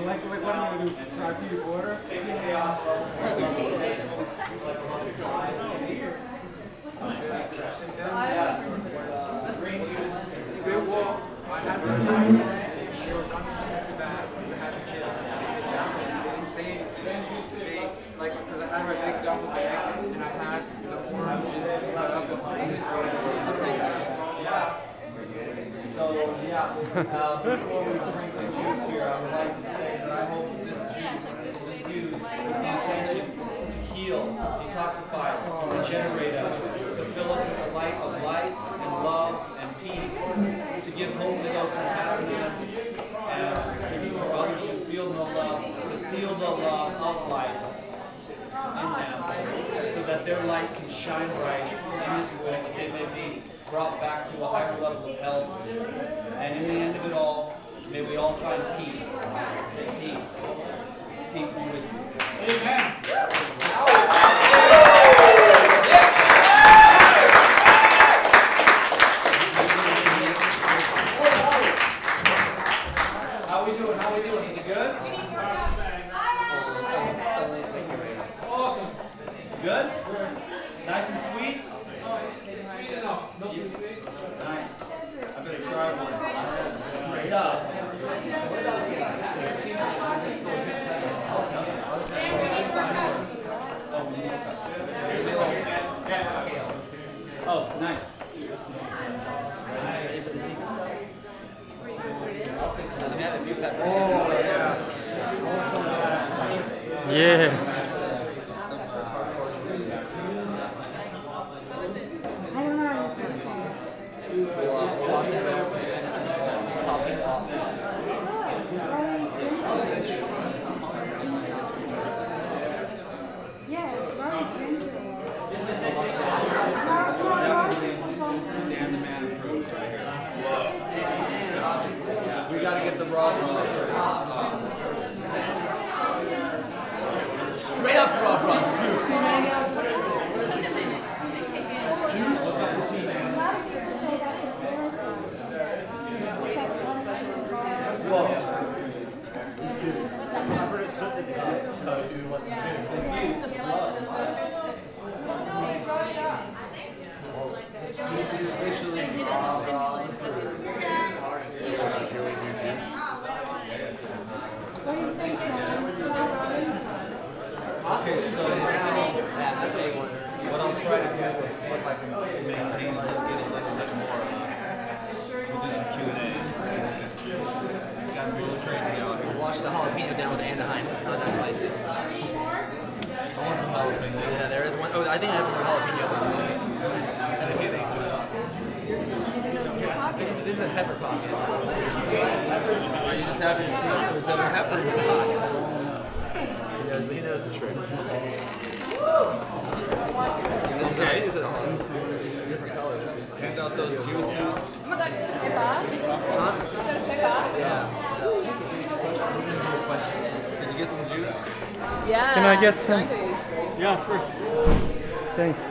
Like what am I going to do? Try to your border? Chaos level. Yes. Green juice. Good walk. I had to they were coming into that. I had to get they didn't say anything. They, like, because I had my big duffel bag and I had the oranges cut up behind it. Yeah. So, yeah, before we drink the juice here, I would like to say that I hope that this juice is infused with the intention to heal, detoxify, regenerate us, to fill us with the light of life and love and peace, to give hope to those who have none, and for others who feel no love, to feel the love of life in them, so that their light can shine bright in this world, that they may be brought back to a higher level of health. And in the end of it all, may we all find peace. Peace. Peace be with you. Amen. How we doing? How we doing? Is it good? Awesome. Good? Nice and sweet? Sweet enough. Not too sweet. Nice. I'm going to try one. Straight up. Oh, nice. Yeah. We got to get the raw broth. Straight up raw broth. Juice. Whoa. This juice. I've heard it's so you want some juice. This is officially raw broth. Okay, so now that's what we want. What I'll try to do is see if I can maintain a little bit more. We'll do some Q&A. It's gotten really crazy out here. Wash the jalapeno down with Anaheim. It's not that spicy. I want some jalapeno. Yeah, there is one. Oh, I think I have more jalapeno. And a few things. There's the pepper pot. Are you just happy to see if there's ever pepper in the pot? He knows the tricks. This is, I think this is different colors. Hand out those juices. Oh my god, is it a pickup? Huh? Is it a pickup? Yeah. Did you get some juice? Yeah. Can I get some? Yeah, of course. Thanks.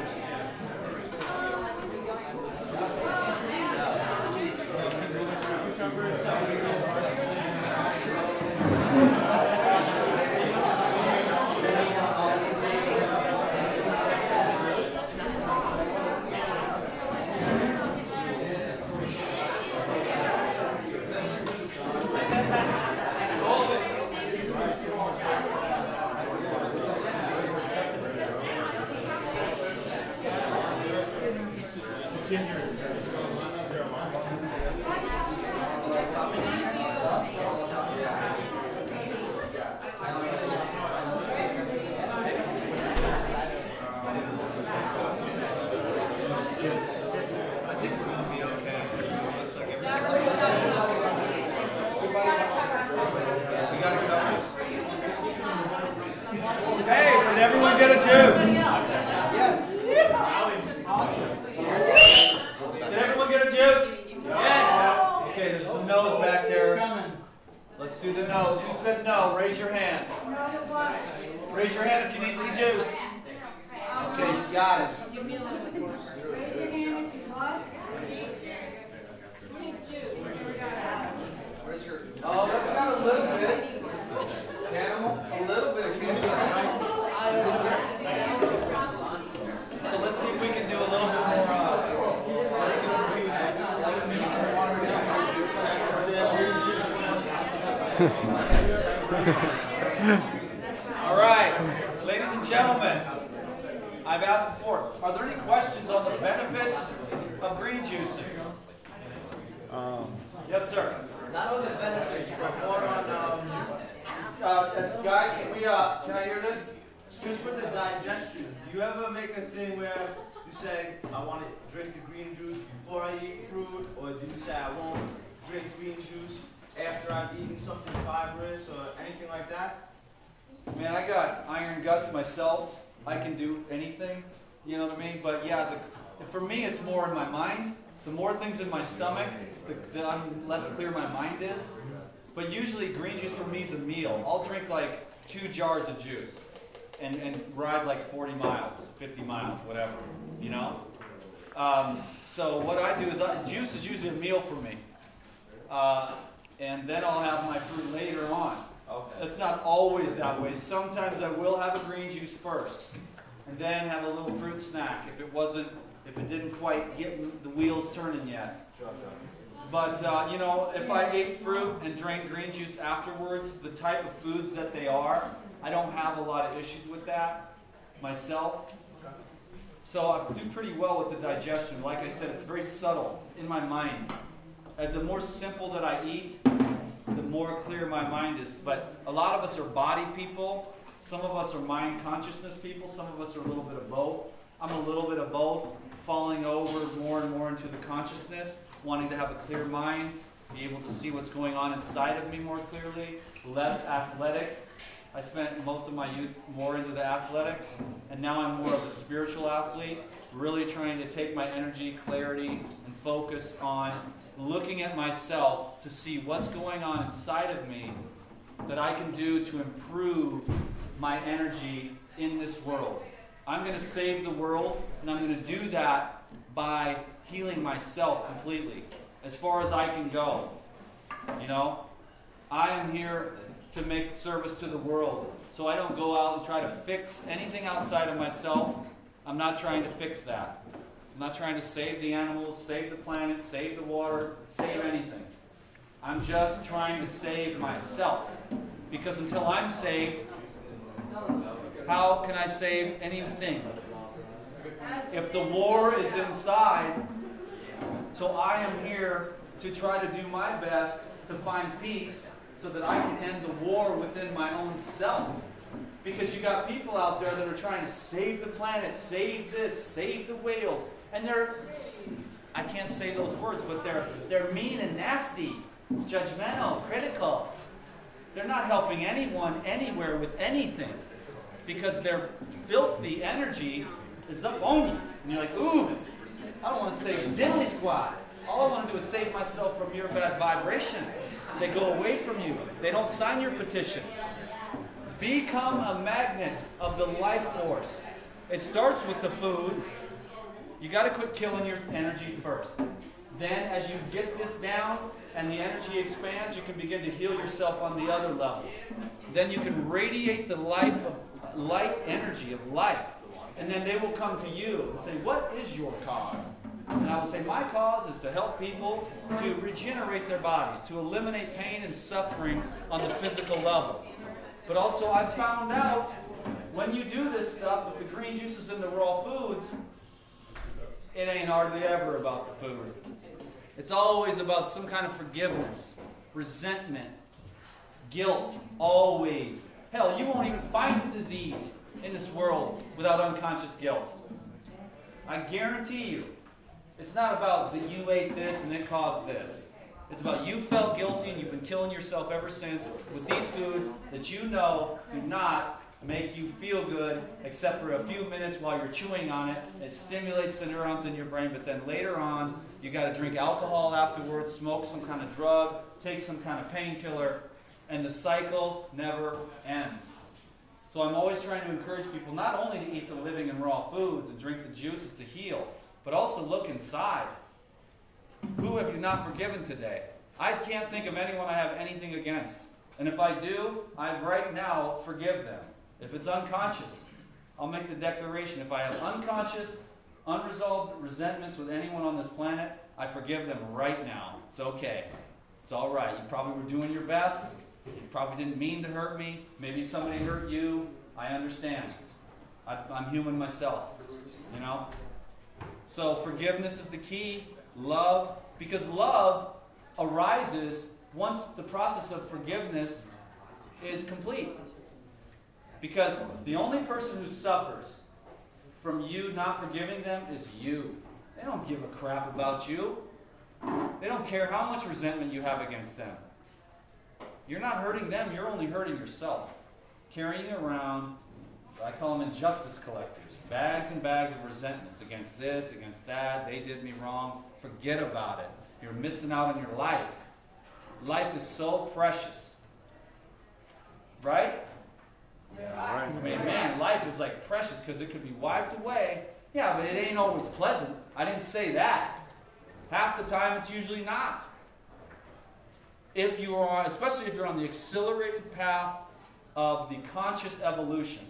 Hey, did everyone get a juice? Yes. Did everyone get a juice? Yes. Okay, there's some no's back there. Let's do the no's. Who said no? Raise your hand. Raise your hand if you need some juice. Okay, you got it. Oh, that's got a little bit. All right, ladies and gentlemen, I've asked before, are there any questions on the benefits of green juicing? Yes, sir. Not on the benefits, but more on, Guys, can I hear this? just with the digestion. Do you ever make a thing where you say, I want to drink the green juice before I eat fruit, or do you say, I won't drink green juice after I've eaten something fibrous, or anything like that? Man, I got iron guts myself. I can do anything, you know what I mean? But yeah, for me, it's more in my mind. The more things in my stomach, the less clear my mind is. But usually, green juice for me is a meal. I'll drink like 2 jars of juice and ride like 40 miles, 50 miles, whatever, you know? So what I do is, juice is usually a meal for me. And then I'll have my fruit later on. Okay. It's not always that way. Sometimes I will have a green juice first, and then have a little fruit snack if it didn't quite get the wheels turning yet. But you know, if I ate fruit and drank green juice afterwards, the type of foods that they are, I don't have a lot of issues with that myself. So I do pretty well with the digestion. Like I said, it's very subtle in my mind. The more simple that I eat, the more clear my mind is. But a lot of us are body people. Some of us are mind consciousness people. Some of us are a little bit of both. I'm a little bit of both, falling over more and more into the consciousness, wanting to have a clear mind, be able to see what's going on inside of me more clearly, less athletic. I spent most of my youth more into the athletics, and now I'm more of a spiritual athlete, really trying to take my energy, clarity, and focus on looking at myself to see what's going on inside of me that I can do to improve my energy in this world. I'm going to save the world, and I'm going to do that by healing myself completely, as far as I can go. You know, I am here to make service to the world, so I don't go out and try to fix anything outside of myself. I'm not trying to fix that. I'm not trying to save the animals, save the planet, save the water, save anything. I'm just trying to save myself, because until I'm saved, how can I save anything? If the war is inside, so I am here to try to do my best to find peace so that I can end the war within my own self. Because you got people out there that are trying to save the planet, save this, save the whales, and I can't say those words, but they're mean and nasty, judgmental, critical. They're not helping anyone anywhere with anything, because their filthy energy is up on you. And you're like, ooh, I don't want to save diddly squat. All I want to do is save myself from your bad vibration. They go away from you. They don't sign your petition. Become a magnet of the life force. It starts with the food. You got to quit killing your energy first. Then as you get this down and the energy expands, you can begin to heal yourself on the other levels. Then you can radiate the light energy of life. And then they will come to you and say, what is your cause? And I will say, my cause is to help people to regenerate their bodies, to eliminate pain and suffering on the physical level. But also I've found out when you do this stuff with the green juices and the raw foods, it ain't hardly ever about the food. It's always about some kind of forgiveness, resentment, guilt, always. Hell, you won't even find the disease in this world without unconscious guilt. I guarantee you, it's not about that you ate this and it caused this. It's about you felt guilty and you've been killing yourself ever since with these foods that you know do not make you feel good except for a few minutes while you're chewing on it. It stimulates the neurons in your brain, but then later on, you got to drink alcohol afterwards, smoke some kind of drug, take some kind of painkiller, and the cycle never ends. So I'm always trying to encourage people not only to eat the living and raw foods and drink the juices to heal, but also look inside. Who have you not forgiven today? I can't think of anyone I have anything against. And if I do, I right now forgive them. If it's unconscious, I'll make the declaration. If I have unconscious, unresolved resentments with anyone on this planet, I forgive them right now. It's okay. It's all right. You probably were doing your best. You probably didn't mean to hurt me. Maybe somebody hurt you. I understand. I'm human myself, you know? So forgiveness is the key. Love, because love arises once the process of forgiveness is complete. Because the only person who suffers from you not forgiving them is you. They don't give a crap about you. They don't care how much resentment you have against them. You're not hurting them, you're only hurting yourself. Carrying around, I call them injustice collectors. Bags and bags of resentments against this, against that. They did me wrong. Forget about it. You're missing out on your life. Life is so precious. Right? I mean, man, life is like precious because it could be wiped away. Yeah, but it ain't always pleasant. I didn't say that. Half the time it's usually not. If you are, especially if you're on the accelerated path of the conscious evolution,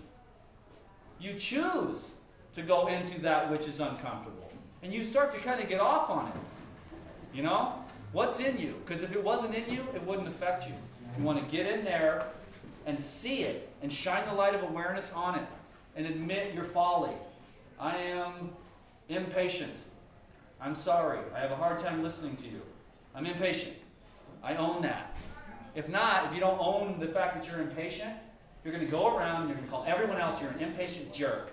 you choose to go into that which is uncomfortable. And you start to kind of get off on it. You know? What's in you? Because if it wasn't in you, it wouldn't affect you. You want to get in there and see it and shine the light of awareness on it and admit your folly. I am impatient. I'm sorry. I have a hard time listening to you. I'm impatient. I own that. If not, if you don't own the fact that you're impatient, you're going to go around and you're going to call everyone else you're an impatient jerk.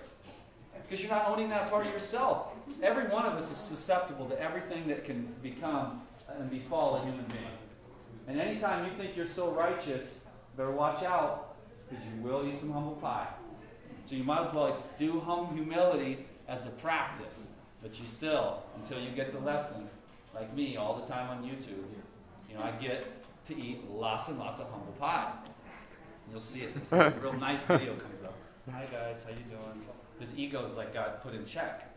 Because you're not owning that part of yourself. Every one of us is susceptible to everything that can become and befall a human being. And anytime you think you're so righteous, better watch out, because you will eat some humble pie. So you might as well do humility as a practice. But you still, until you get the lesson, like me all the time on YouTube, you know, I get to eat lots and lots of humble pie. You'll see it. A real nice video comes up. Hi guys, how you doing? His ego's like got put in check.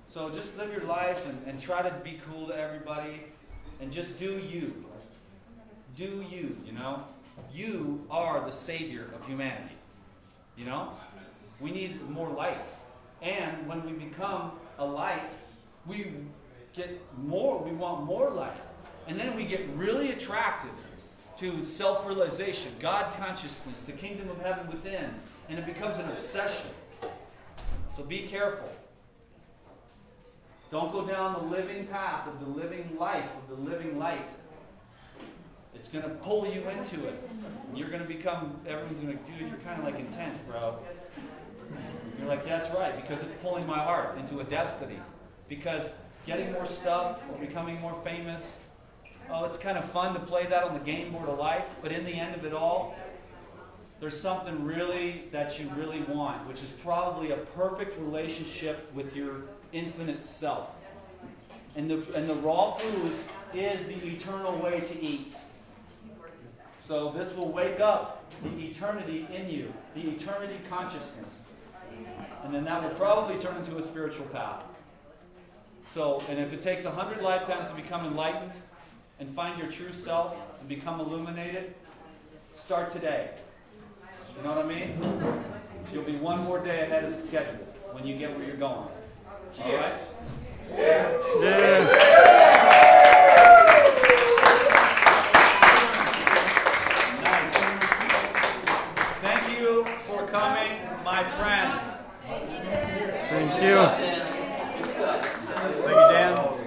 So just live your life and try to be cool to everybody and just do you. Do you, you know? You are the savior of humanity. You know? We need more lights. And when we become a light, we want more light. And then we get really attracted to self-realization, God consciousness, the kingdom of heaven within. And it becomes an obsession. So be careful. Don't go down the living path of the living life, of the living light. It's going to pull you into it. You're going to become, everyone's going to, dude, you're kind of like intense, bro. You're like, that's right, because it's pulling my heart into a destiny. Because getting more stuff or becoming more famous, oh, it's kind of fun to play that on the game board of life, but in the end of it all, there's something really that you really want, which is probably a perfect relationship with your infinite self. And the raw foods is the eternal way to eat. So this will wake up the eternity in you, the eternity consciousness. And then that will probably turn into a spiritual path. So, and if it takes 100 lifetimes to become enlightened and find your true self and become illuminated, start today. You know what I mean? You'll be one more day ahead of schedule when you get where you're going. All right? Yeah. Thank you for coming, my friends. Thank you. Thank you, Dan.